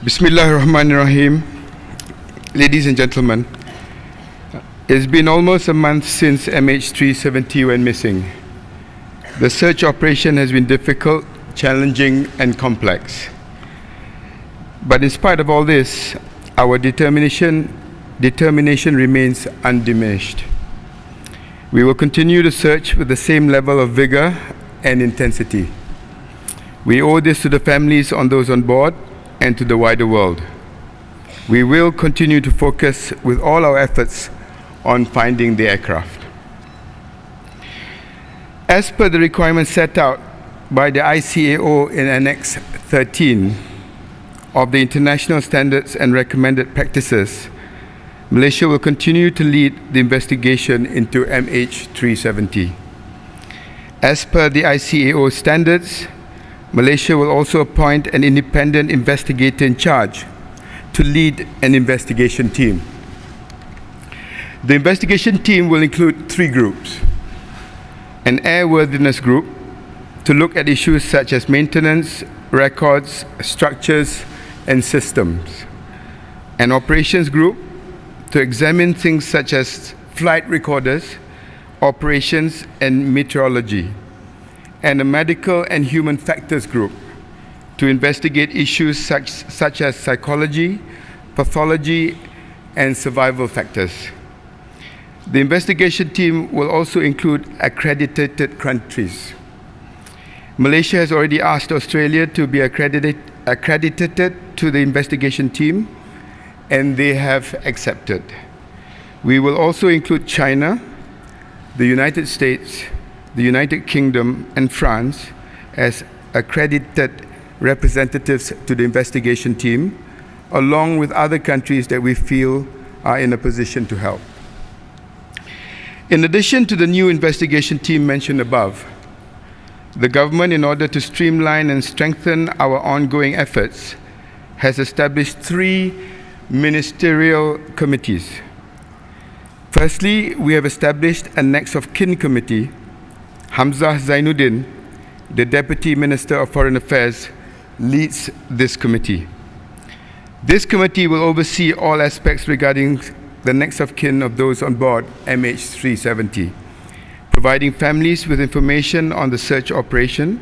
Bismillahirrahmanirrahim. Ladies and gentlemen, it's been almost a month since MH370 went missing. The search operation has been difficult, challenging, and complex. But in spite of all this, our determination remains undiminished. We will continue to search with the same level of vigor and intensity. We owe this to the families on those on board and to the wider world. We will continue to focus with all our efforts on finding the aircraft. As per the requirements set out by the ICAO in Annex 13 of the International Standards and Recommended Practices, Malaysia will continue to lead the investigation into MH370. As per the ICAO standards, Malaysia will also appoint an independent investigator in charge to lead an investigation team. The investigation team will include 3 groups: an airworthiness group to look at issues such as maintenance, records, structures, and systems; an operations group to examine things such as flight recorders, operations, and meteorology; and a medical and human factors group to investigate issues such as psychology, pathology, and survival factors. The investigation team will also include accredited countries. Malaysia has already asked Australia to be accredited to the investigation team, and they have accepted. We will also include China, the United States, the United Kingdom, and France as accredited representatives to the investigation team, along with other countries that we feel are in a position to help. In addition to the new investigation team mentioned above, the government, in order to streamline and strengthen our ongoing efforts, has established 3 ministerial committees. Firstly, we have established a next of kin committee. Hamzah Zainuddin, the Deputy Minister of Foreign Affairs, leads this committee. This committee will oversee all aspects regarding the next of kin of those on board MH370, providing families with information on the search operation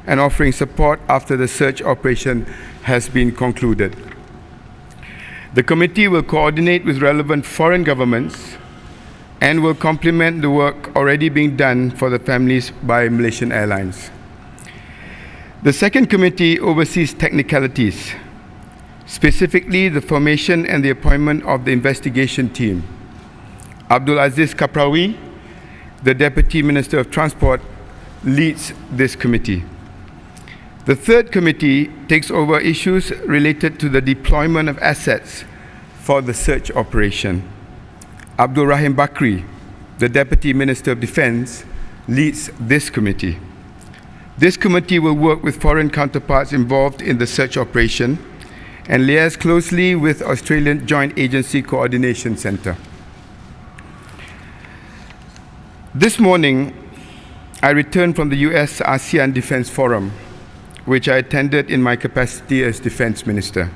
and offering support after the search operation has been concluded. The committee will coordinate with relevant foreign governments and will complement the work already being done for the families by Malaysian Airlines. The second committee oversees technicalities, specifically the formation and the appointment of the investigation team. Abdul Aziz Kaprawi, the Deputy Minister of Transport, leads this committee. The third committee takes over issues related to the deployment of assets for the search operation. Abdul Rahim Bakri, the Deputy Minister of Defence, leads this committee. This committee will work with foreign counterparts involved in the search operation and liaise closely with Australian Joint Agency Coordination Centre. This morning, I returned from the US ASEAN Defence Forum, which I attended in my capacity as Defence Minister.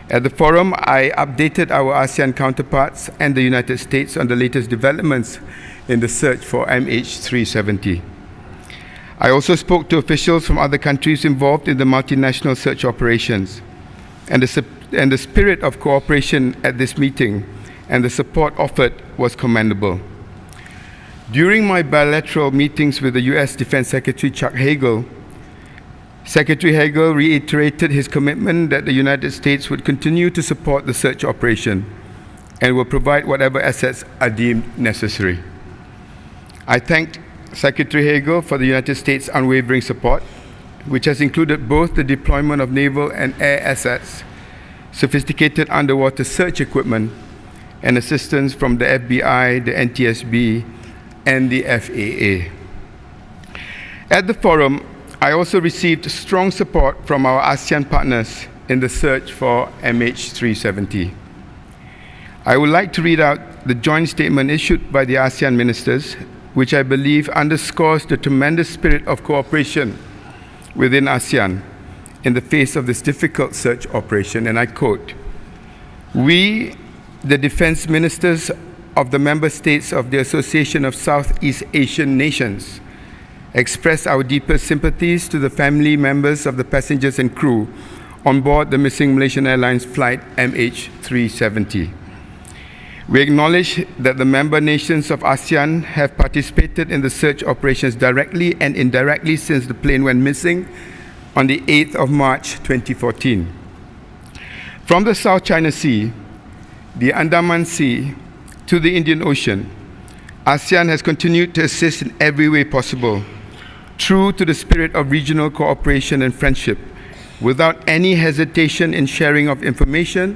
At the forum, I updated our ASEAN counterparts and the United States on the latest developments in the search for MH370. I also spoke to officials from other countries involved in the multinational search operations, and the spirit of cooperation at this meeting and the support offered was commendable. During my bilateral meetings with the US Defense Secretary Chuck Hagel, Secretary Hagel reiterated his commitment that the United States would continue to support the search operation and will provide whatever assets are deemed necessary. I thanked Secretary Hagel for the United States' unwavering support, which has included both the deployment of naval and air assets, sophisticated underwater search equipment, and assistance from the FBI, the NTSB, and the FAA. At the forum, I also received strong support from our ASEAN partners in the search for MH370. I would like to read out the joint statement issued by the ASEAN ministers, which I believe underscores the tremendous spirit of cooperation within ASEAN in the face of this difficult search operation, and I quote, "We, the defense ministers of the member states of the Association of Southeast Asian Nations, express our deepest sympathies to the family members of the passengers and crew on board the missing Malaysian Airlines flight MH370. We acknowledge that the member nations of ASEAN have participated in the search operations directly and indirectly since the plane went missing on the 8th of March 2014. From the South China Sea, the Andaman Sea, to the Indian Ocean, ASEAN has continued to assist in every way possible, true to the spirit of regional cooperation and friendship, without any hesitation in sharing of information,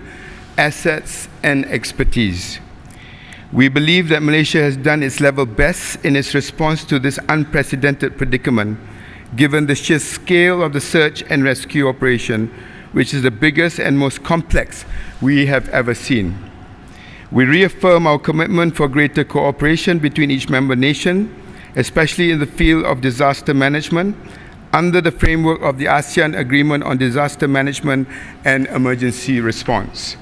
assets, and expertise. We believe that Malaysia has done its level best in its response to this unprecedented predicament, given the sheer scale of the search and rescue operation, which is the biggest and most complex we have ever seen. We reaffirm our commitment for greater cooperation between each member nation, especially in the field of disaster management, under the framework of the ASEAN Agreement on Disaster Management and Emergency Response.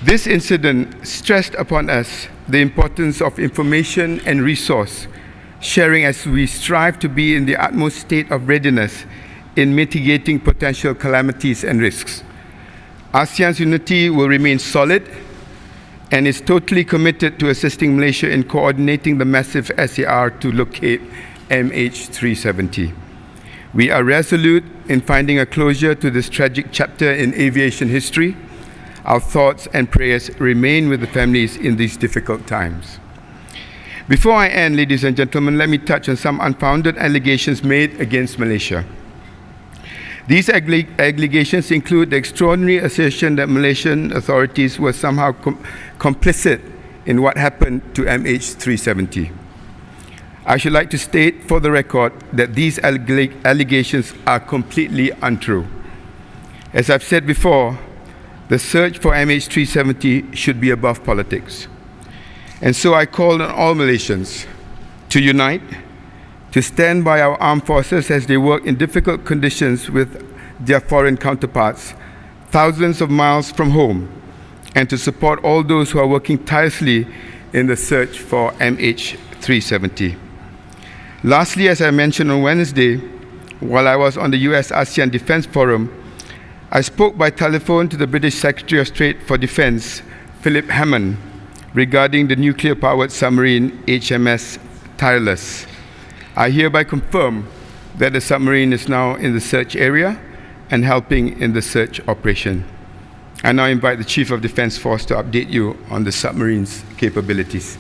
This incident stressed upon us the importance of information and resource sharing as we strive to be in the utmost state of readiness in mitigating potential calamities and risks. ASEAN's unity will remain solid and is totally committed to assisting Malaysia in coordinating the massive SAR to locate MH370. We are resolute in finding a closure to this tragic chapter in aviation history. Our thoughts and prayers remain with the families in these difficult times. Before I end, ladies and gentlemen, let me touch on some unfounded allegations made against Malaysia. These allegations include the extraordinary assertion that Malaysian authorities were somehow complicit in what happened to MH370. I should like to state for the record that these allegations are completely untrue. As I've said before, the search for MH370 should be above politics. And so I call on all Malaysians to unite, to stand by our armed forces as they work in difficult conditions with their foreign counterparts, thousands of miles from home, and to support all those who are working tirelessly in the search for MH370. Lastly, as I mentioned on Wednesday, while I was on the US ASEAN Defense Forum, I spoke by telephone to the British Secretary of State for Defense, Philip Hammond, regarding the nuclear-powered submarine HMS Tireless. I hereby confirm that the submarine is now in the search area and helping in the search operation. I now invite the Chief of Defense Force to update you on the submarine's capabilities.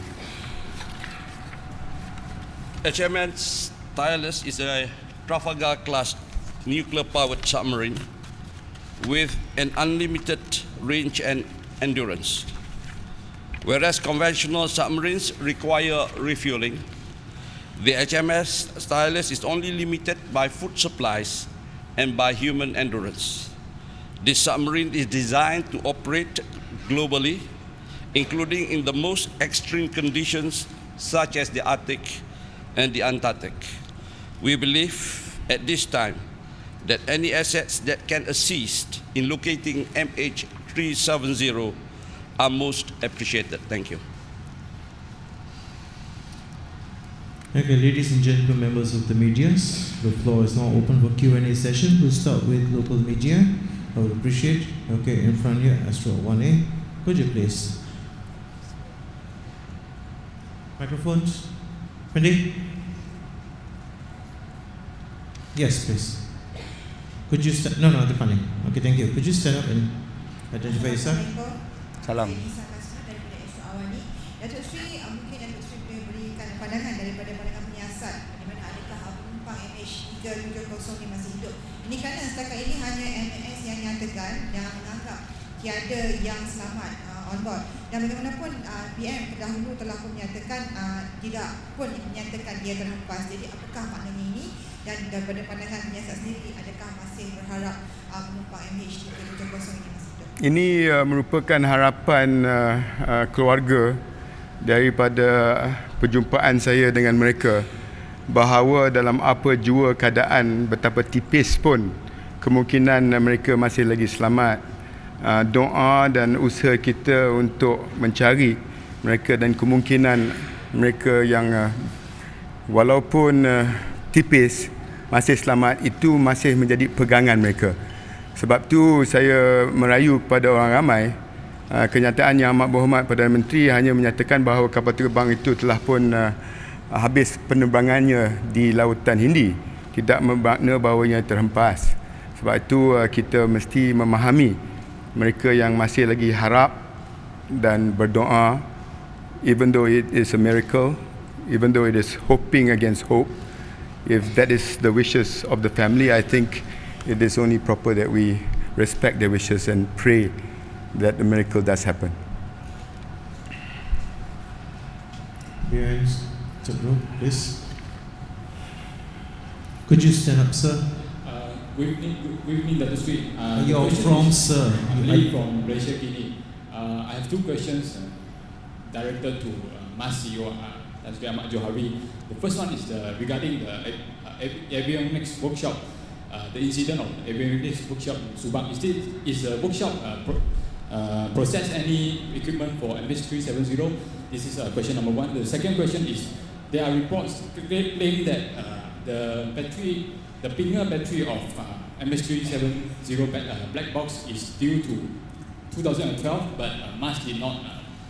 HMS Tireless is a Trafalgar-class nuclear-powered submarine with an unlimited range and endurance. Whereas conventional submarines require refueling, the HMS Tireless is only limited by food supplies and by human endurance. This submarine is designed to operate globally, including in the most extreme conditions such as the Arctic and the Antarctic. We believe at this time that any assets that can assist in locating MH370 are most appreciated. Thank you. Okay, ladies and gentlemen, members of the media, the floor is now open for Q&A session. We'll start with local media. I would appreciate, okay, in front here, Astro 1A. Could you please? Microphones. Ready? Yes, please. Could you stand? No, the panel. Okay, thank you. Could you stand up and identify yourself? Salam. Datuk Sri, mungkin Datuk Sri boleh berikan pandangan daripada pandangan penyiasat di mana adakah penumpang MH370 ini masih hidup. Ini kerana setakat ini hanya MNS yang nyatakan dan menganggap tiada yang selamat on board. Dan bagaimanapun PM terdahulu telah pun menyatakan tidak pun menyatakan dia terhempas. Jadi apakah maknanya ini? Dan daripada pandangan penyiasat sendiri, adakah masih berharap penumpang MH370 ini masih hidup? Ini merupakan harapan keluarga daripada perjumpaan saya dengan mereka, bahawa dalam apa jua keadaan, betapa tipis pun kemungkinan mereka masih lagi selamat. Doa dan usaha kita untuk mencari mereka dan kemungkinan mereka yang walaupun tipis masih selamat, itu masih menjadi pegangan mereka. Sebab tu saya merayu kepada orang ramai. Kenyataan yang amat berhormat Perdana Menteri hanya menyatakan bahawa kapal terbang itu telah pun habis penerbangannya di Lautan Hindi, tidak bermakna bahawanya terhempas. Sebab itu kita mesti memahami mereka yang masih lagi harap dan berdoa, even though it is a miracle, even though it is hoping against hope. If that is the wishes of the family, I think it is only proper that we respect their wishes and pray that the miracle does happen. Behind the group, please. Could you stand up, sir? Good evening, Dr. Sri. You're from, sir? I'm Lee from Malaysia, Kini. I have two questions directed to Mas CEO Tan Sri Ahmad Johari. The first one is regarding the avionics workshop. The incident of avionics workshop in Subang. Is the workshop process any equipment for MH370? This is question number one. The second question is, there are reports claiming that the pinger battery of MH370 black box is due to 2012, but Mas did not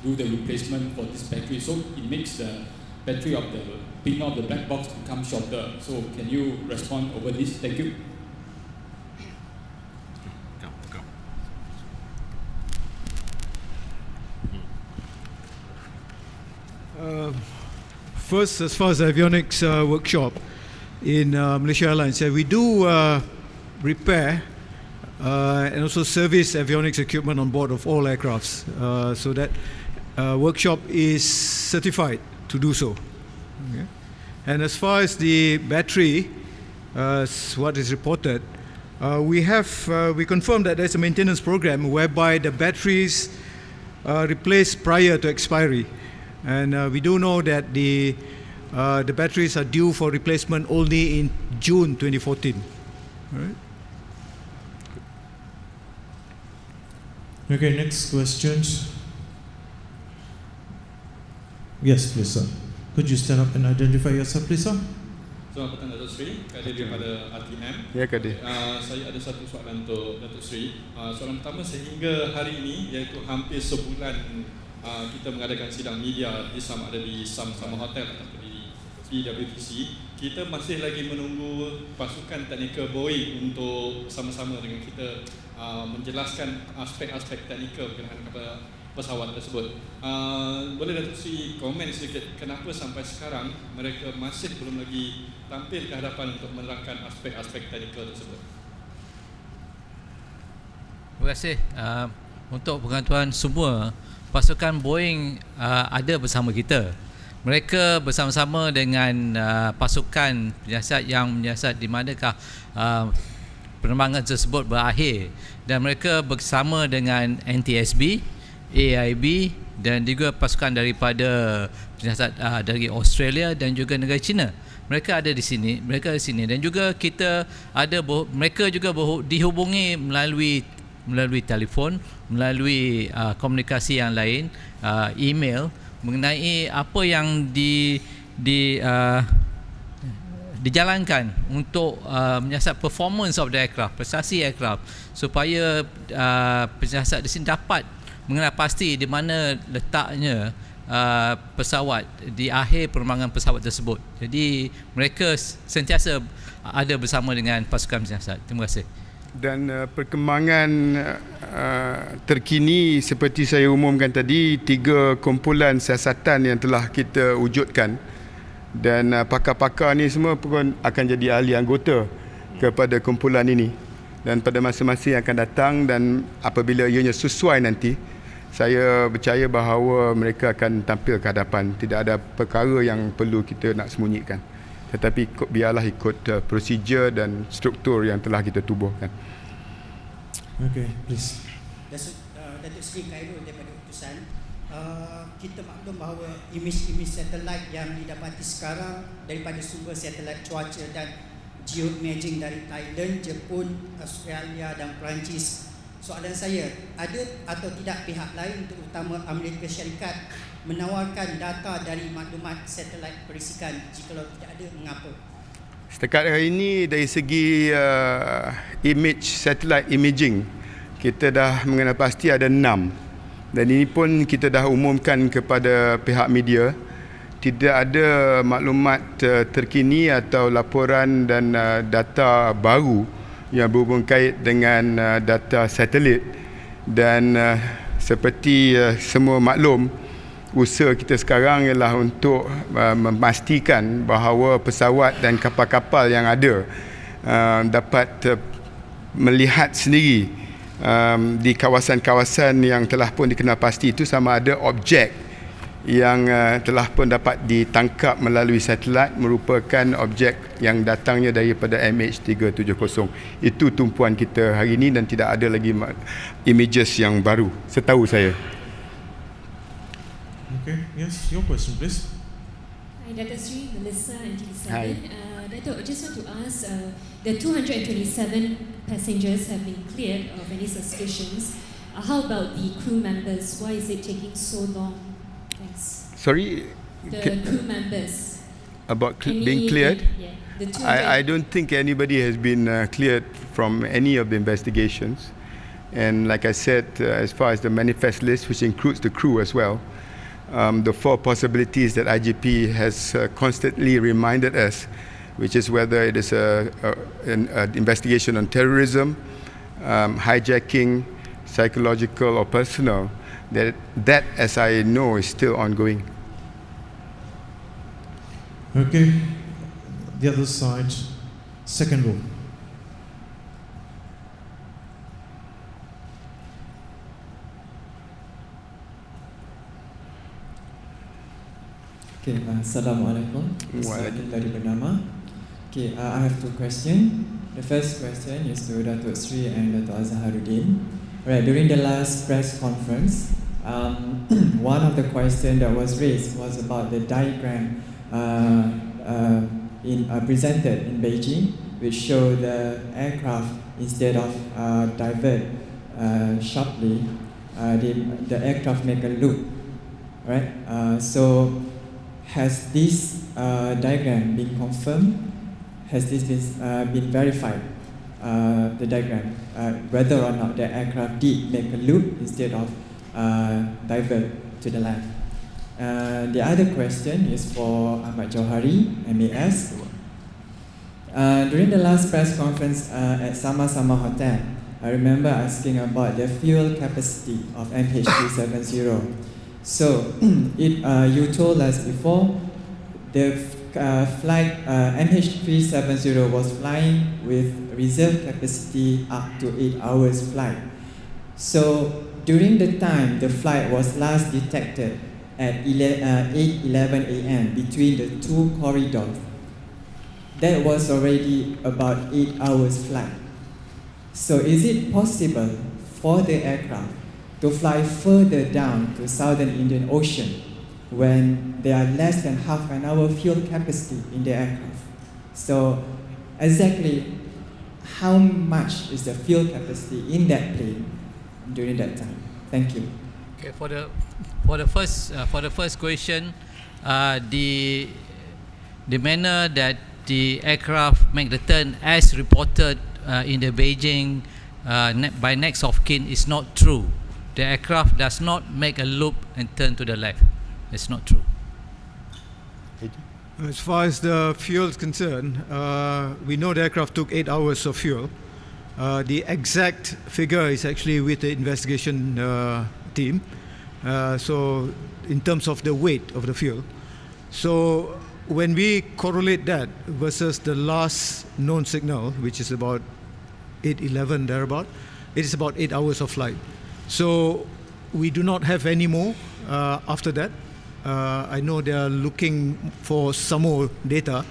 do the replacement for this battery, so it makes the battery of the pinger of the black box become shorter. So can you respond over this? Thank you. First, as far as avionics workshop in Malaysia Airlines, we do repair and also service avionics equipment on board of all aircrafts. So that workshop is certified to do so. Okay. And as far as the battery, what is reported, we confirm that there's a maintenance program whereby the batteries replaced prior to expiry. And we do know that the batteries are due for replacement only in June 2014. All right. Okay, next questions. Yes, please, sir. Could you stand up and identify yourself, please, sir? Selamat petang Datuk Sri, kadir daripada RTM. Ya, Kadir. Saya ada satu soalan untuk Datuk Sri. Soalan pertama, sehingga hari ini, iaitu hampir sebulan kita mengadakan sidang media di sama ada di sama-sama hotel ataupun di PWTC, kita masih lagi menunggu pasukan teknikal Boeing untuk sama-sama dengan kita menjelaskan aspek-aspek teknikal berkenaan kepada pesawat tersebut. Boleh Datuk Sri komen sedikit kenapa sampai sekarang mereka masih belum lagi tampil ke hadapan untuk menerangkan aspek-aspek teknikal tersebut? Terima kasih. Untuk pengetahuan semua, pasukan Boeing ada bersama kita. Mereka bersama-sama dengan pasukan penyiasat yang menyiasat di manakah penerbangan tersebut berakhir, dan mereka bersama dengan NTSB, AIB dan juga pasukan daripada penyiasat dari Australia dan juga negara China. Mereka ada di sini, dan juga kita ada mereka juga dihubungi melalui telefon, melalui komunikasi yang lain, email mengenai apa yang dijalankan untuk menyiasat performance of the aircraft, prestasi aircraft, supaya penyiasat di sini dapat mengenal pasti di mana letaknya pesawat di akhir penerbangan pesawat tersebut. Jadi mereka sentiasa ada bersama dengan pasukan penyiasat. Terima kasih. Dan perkembangan terkini seperti saya umumkan tadi, 3 kumpulan siasatan yang telah kita wujudkan, dan pakar-pakar ni semua pun akan jadi ahli anggota kepada kumpulan ini, dan pada masa-masa yang akan datang dan apabila ianya sesuai nanti, saya percaya bahawa mereka akan tampil ke hadapan. Tidak ada perkara yang perlu kita nak sembunyikan, tetapi biarlah ikut prosedur dan struktur yang telah kita tubuhkan. Okay, please. Datuk Seri Khairul daripada utusan, kita maklum bahawa imej-imej satelit yang didapati sekarang daripada sumber satelit cuaca dan geoimaging dari Thailand, Jepun, Australia dan Perancis. Soalan saya, ada atau tidak pihak lain terutama Amerika Syarikat menawarkan data dari maklumat satelit perisikan? Jikalau tidak ada, mengapa? Setakat hari ini dari segi satellite imaging, kita dah mengenal pasti ada 6. Dan ini pun kita dah umumkan kepada pihak media. Tidak ada maklumat terkini atau laporan dan data baru yang berhubung kait dengan data satelit. Dan seperti semua maklum, usaha kita sekarang ialah untuk memastikan bahawa pesawat dan kapal-kapal yang ada dapat melihat sendiri di kawasan-kawasan yang telah pun dikenal pasti itu sama ada objek yang telah pun dapat ditangkap melalui satelit merupakan objek yang datangnya daripada MH370. Itu tumpuan kita hari ini dan tidak ada lagi images yang baru setahu saya. Okay, yes, your question, please. Hi, Dr. Sri, Melissa and TV7. Hi. Dato', I just want to ask, the 227 passengers have been cleared of any suspicions. How about the crew members? Why is it taking so long? Thanks. Sorry? The crew members. About being cleared? Yeah, the 200. I don't think anybody has been cleared from any of the investigations. And like I said, as far as the manifest list, which includes the crew as well, the 4 possibilities that IGP has constantly reminded us, which is whether it is an investigation on terrorism, hijacking, psychological or personal, that as I know is still ongoing. Okay, the other side, second row. Okay, Assalamualaikum. Saya dari bernama. Okay, I have 2 questions. The first question is to Dato' Sri and Dato' Azharuddin. Right, during the last press conference, one of the questions that was raised was about the diagram presented in Beijing, which show the aircraft instead of divert sharply, the aircraft make a loop. Right, so has this diagram been confirmed? Has this been verified? The diagram, whether or not the aircraft did make a loop instead of divert to the left. The other question is for Ahmad Johari, MAS. During the last press conference at Sama-Sama Hotel, I remember asking about the fuel capacity of MH370. So, you told us before the flight MH370 was flying with reserve capacity up to 8 hours flight. So, during the time the flight was last detected at 8:11 a.m. between the 2 corridors, that was already about 8 hours flight. So, is it possible for the aircraft to fly further down to southern Indian Ocean when there are less than half an hour fuel capacity in the aircraft? So exactly how much is the fuel capacity in that plane during that time? Thank you. Okay, for the first question, the manner that the aircraft make the turn as reported in the Beijing by next of kin is not true. The aircraft does not make a loop and turn to the left. It's not true. As far as the fuel is concerned, we know the aircraft took 8 hours of fuel. The exact figure is actually with the investigation team. So in terms of the weight of the fuel. So when we correlate that versus the last known signal, which is about 8:11 thereabout, it is about 8 hours of flight. So we do not have any more after that. I know they are looking for some more data,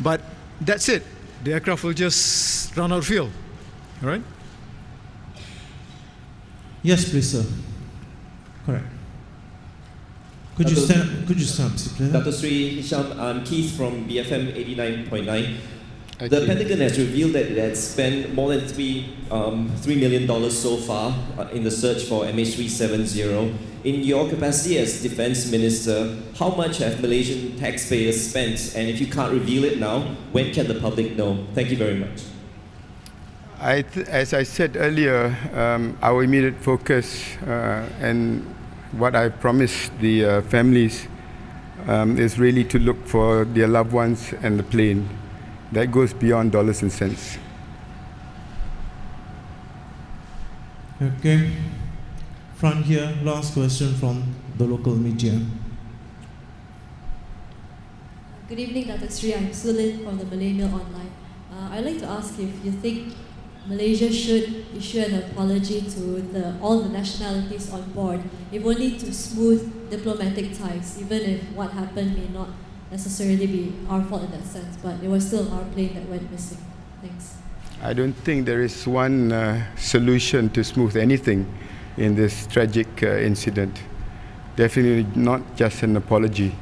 but that's it. The aircraft will just run out of fuel. All right? Yes, please, sir. Correct. Could you stand, please? Dr. Sri Hisham, I'm Keith from BFM 89.9. The Pentagon has revealed that it has spent more than $3 million so far in the search for MH370. In your capacity as Defence Minister, how much have Malaysian taxpayers spent? And if you can't reveal it now, when can the public know? Thank you very much. As I said earlier, our immediate focus and what I promised the families is really to look for their loved ones and the plane. That goes beyond dollars and cents. Okay. Front here, last question from the local media. Good evening, Dr. Sri. I'm Sulin from the Malay Mail Online. I'd like to ask if you think Malaysia should issue an apology to all the nationalities on board, if only to smooth diplomatic ties, even if what happened may not necessarily be our fault in that sense, but it was still our plane that went missing. Thanks. I don't think there is one solution to smooth anything in this tragic incident. Definitely not just an apology.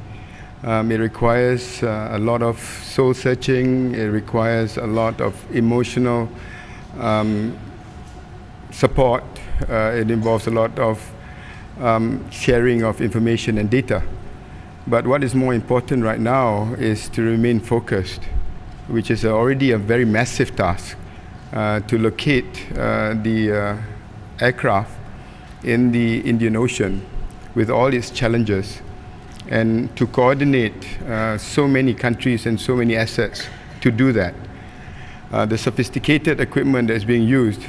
It requires a lot of soul searching. It requires a lot of emotional support. It involves a lot of sharing of information and data. But what is more important right now is to remain focused, which is already a very massive task, to locate the aircraft in the Indian Ocean with all its challenges, and to coordinate so many countries and so many assets to do that. The sophisticated equipment that's being used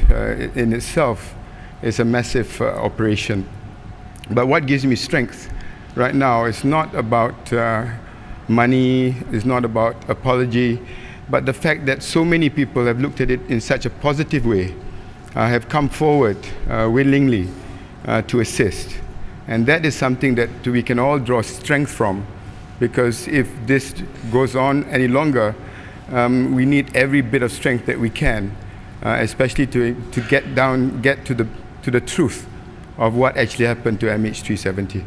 in itself is a massive operation. But what gives me strength right now is not about money, it's not about apology, but the fact that so many people have looked at it in such a positive way, have come forward willingly to assist. And that is something that we can all draw strength from, because if this goes on any longer, we need every bit of strength that we can, especially to get to the truth of what actually happened to MH370.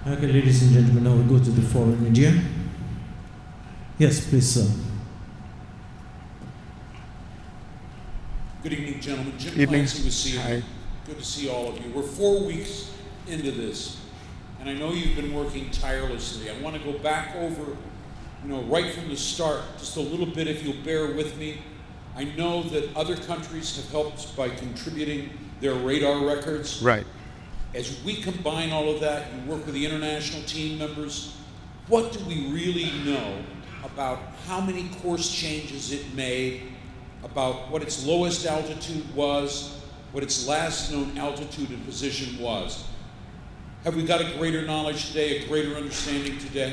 Okay, ladies and gentlemen, now we'll go to the foreign media. Yes, please, sir. Good evening, gentlemen. Jim Evening. Clancy with CNN. Hi. Good to see all of you. We're 4 weeks into this, and I know you've been working tirelessly. I want to go back over, right from the start, just a little bit, if you'll bear with me. I know that other countries have helped by contributing their radar records. Right. As we combine all of that and work with the international team members, what do we really know about how many course changes it made, about what its lowest altitude was, what its last known altitude and position was? Have we got a greater knowledge today, a greater understanding today?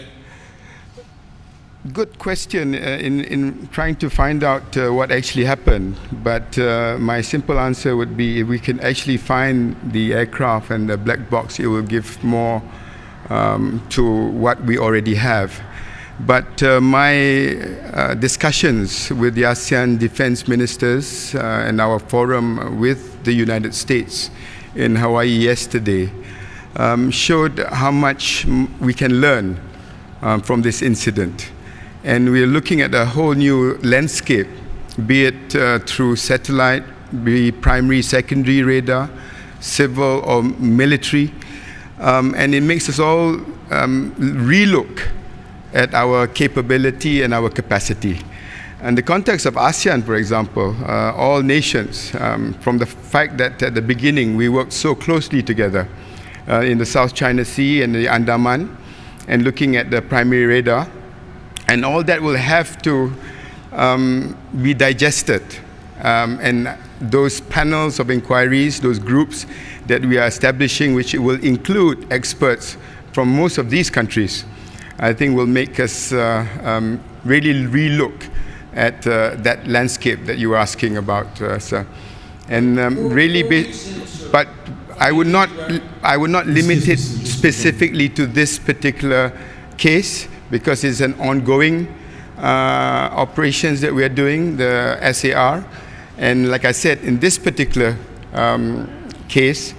Good question in trying to find out what actually happened, but my simple answer would be if we can actually find the aircraft and the black box, it will give more to what we already have. But my discussions with the ASEAN defense ministers and our forum with the United States in Hawaii yesterday showed how much we can learn from this incident. And we're looking at a whole new landscape, be it through satellite, be primary, secondary radar, civil or military. And it makes us all relook at our capability and our capacity. In the context of ASEAN, for example, all nations, from the fact that at the beginning we worked so closely together in the South China Sea and the Andaman, and looking at the primary radar, and all that will have to be digested. And those panels of inquiries, those groups that we are establishing, which will include experts from most of these countries, I think will make us really relook at that landscape that you were asking about, sir. And but I would not limit it specifically to this particular case, because it's an ongoing operations that we are doing, the SAR. And like I said, in this particular case,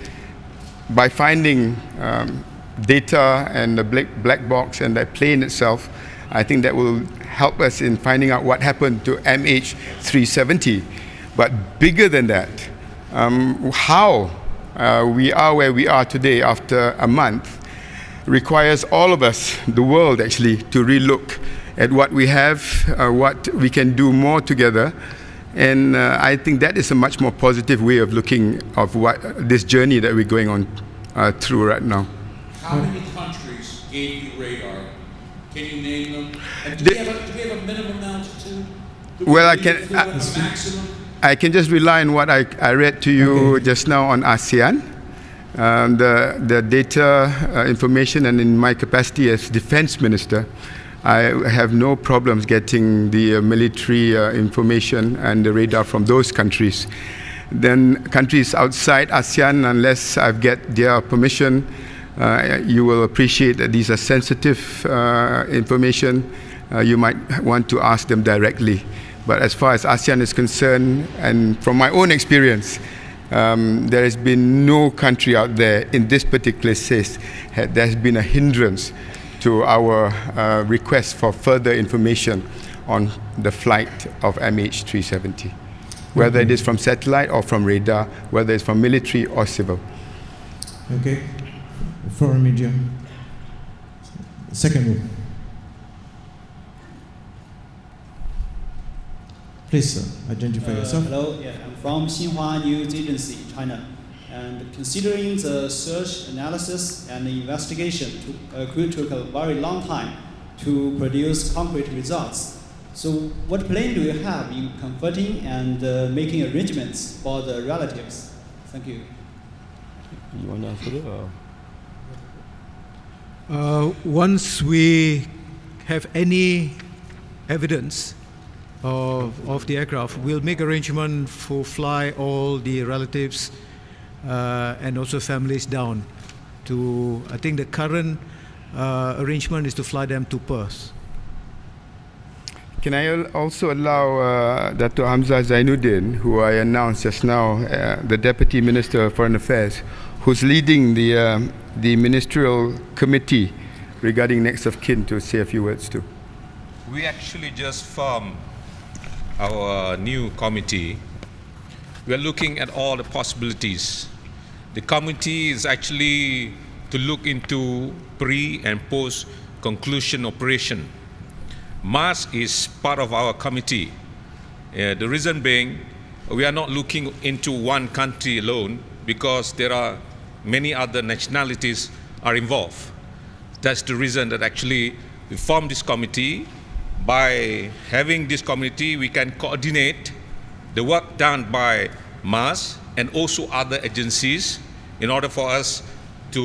by finding data and the black box and that plane itself, I think that will help us in finding out what happened to MH370. But bigger than that, how we are where we are today after a month requires all of us, the world actually, to relook at what we have, what we can do more together. And I think that is a much more positive way of looking of what this journey that we're going on through right now. How many countries gave you radar? Can you name them? And do we have a minimum altitude? Well, Maximum? I can just rely on what I read to you just now on ASEAN. The data information, and in my capacity as defense minister, I have no problems getting the military information and the radar from those countries. Then countries outside ASEAN, unless I get their permission, you will appreciate that these are sensitive information. You might want to ask them directly. But as far as ASEAN is concerned, and from my own experience, there has been no country out there in this particular case that has been a hindrance to our request for further information on the flight of MH370, whether it is from satellite or from radar, whether it's from military or civil. Okay, foreign media. Second row. Please, sir, identify yourself. Hello, I'm from Xinhua News Agency, China. And considering the search, analysis, and the investigation took a very long time to produce concrete results. So what plan do you have in comforting and making arrangements for the relatives? Thank you. You want to answer it? Or? Once we have any evidence of the aircraft, we'll make arrangement for fly all the relatives and also families down to, I think the current arrangement is to fly them to Perth. Can I also allow Dr. Hamzah Zainuddin, who I announced just now, the Deputy Minister of Foreign Affairs, who's leading the ministerial committee regarding next of kin, to say a few words too? We actually just formed our new committee. We are looking at all the possibilities. The committee is actually to look into pre and post conclusion operation. Mars is part of our committee. The reason being, we are not looking into one country alone because there are many other nationalities are involved. That's the reason that actually we formed this committee. By having this committee, we can coordinate the work done by Mars and also other agencies in order for us to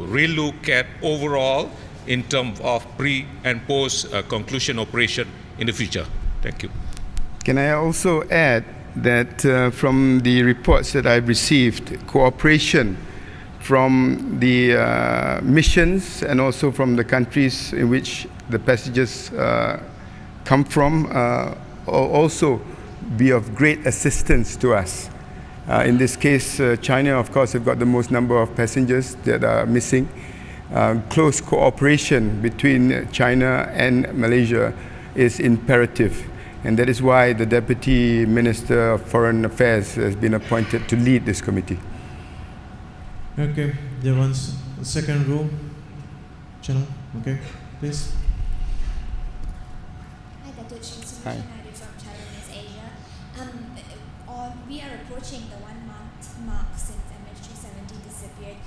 relook at overall in terms of pre and post conclusion operation in the future. Thank you. Can I also add that from the reports that I've received, cooperation from the missions and also from the countries in which the passengers come from also be of great assistance to us. In this case, China, of course, have got the most number of passengers that are missing. Close cooperation between China and Malaysia is imperative, and that is why the Deputy Minister of Foreign Affairs has been appointed to lead this committee. Okay, there was a second row. Channel, okay, please. Hi. From Chinese Asia. We are approaching the 1 month mark since MH370 disappeared.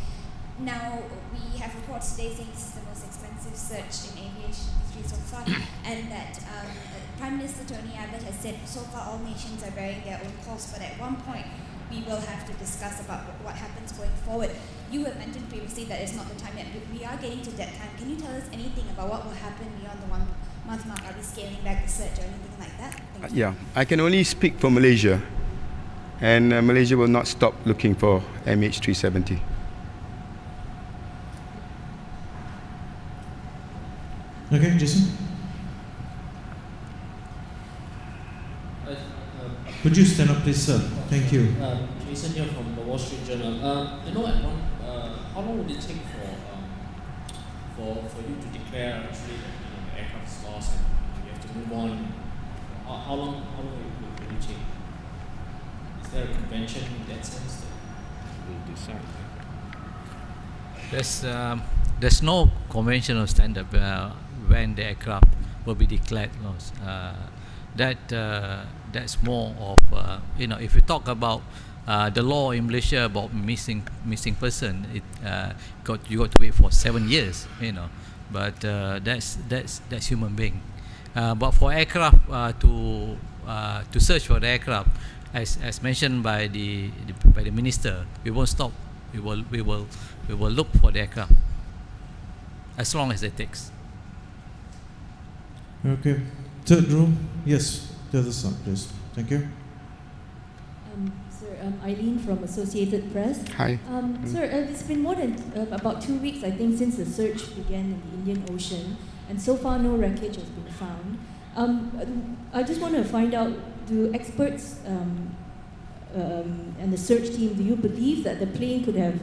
Now we have reports today saying this is the most expensive search in aviation history so far, and that Prime Minister Tony Abbott has said so far all nations are bearing their own costs, but at one point we will have to discuss about what happens going forward. You have mentioned previously that it's not the time yet, but we are getting to that time. Can you tell us anything about what will happen beyond the 1 month mark? Are we scaling back the search or anything like that? Yeah, I can only speak for Malaysia, and Malaysia will not stop looking for MH370. Okay, Jason. Could you stand up, please, sir? Thank you. Jason here from the Wall Street Journal. I know at one, how long would it take for you to declare actually the aircraft is lost and you have to move on, how long will you change? Is there a convention in that sense that will decide? There's no conventional standard when the aircraft will be declared lost. That's more of if you talk about the law in Malaysia about missing person, you got to wait for 7 years, but that's human being. But for aircraft to search for the aircraft, as mentioned by the minister, we won't stop. We will look for the aircraft as long as it takes. Okay. Third row. Yes, the other side, please. Thank you. Sir, Eileen from Associated Press. Hi. Sir, it's been more than about 2 weeks, I think, since the search began in the Indian Ocean, and so far no wreckage has been found. I just want to find out, do experts and the search team, do you believe that the plane could have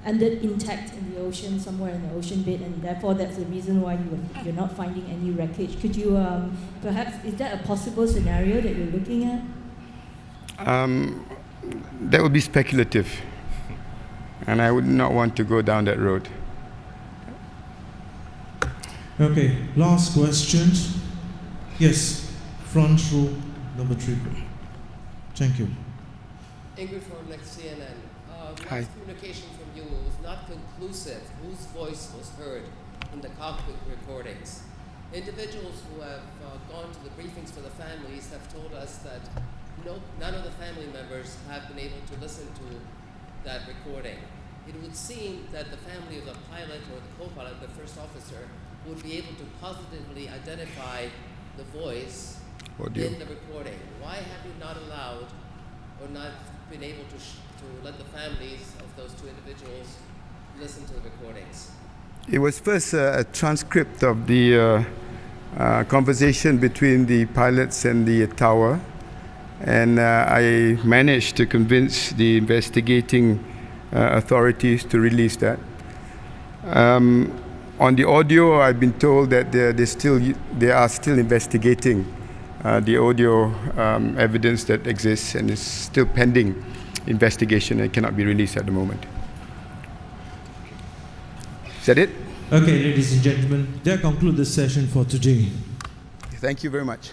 ended intact in the ocean, somewhere in the ocean bed, and therefore that's the reason why you're not finding any wreckage? Could you perhaps, is that a possible scenario that you're looking at? That would be speculative, and I would not want to go down that road. Okay, last questions. Yes, front row, number 3. Thank you. Ingrid from Next CNN. Hi. Last communication from you was not conclusive whose voice was heard in the cockpit recordings. Individuals who have gone to the briefings for the families have told us that none of the family members have been able to listen to that recording. It would seem that the family of the pilot or the co-pilot, the first officer, would be able to positively identify the voice in the recording. Why have you not allowed or not been able to let the families of those two individuals listen to the recordings? It was first a transcript of the conversation between the pilots and the tower, and I managed to convince the investigating authorities to release that. On the audio, I've been told that they are still investigating the audio evidence that exists, and is still pending investigation and cannot be released at the moment. Is that it? Okay, ladies and gentlemen, that concludes the session for today. Thank you very much.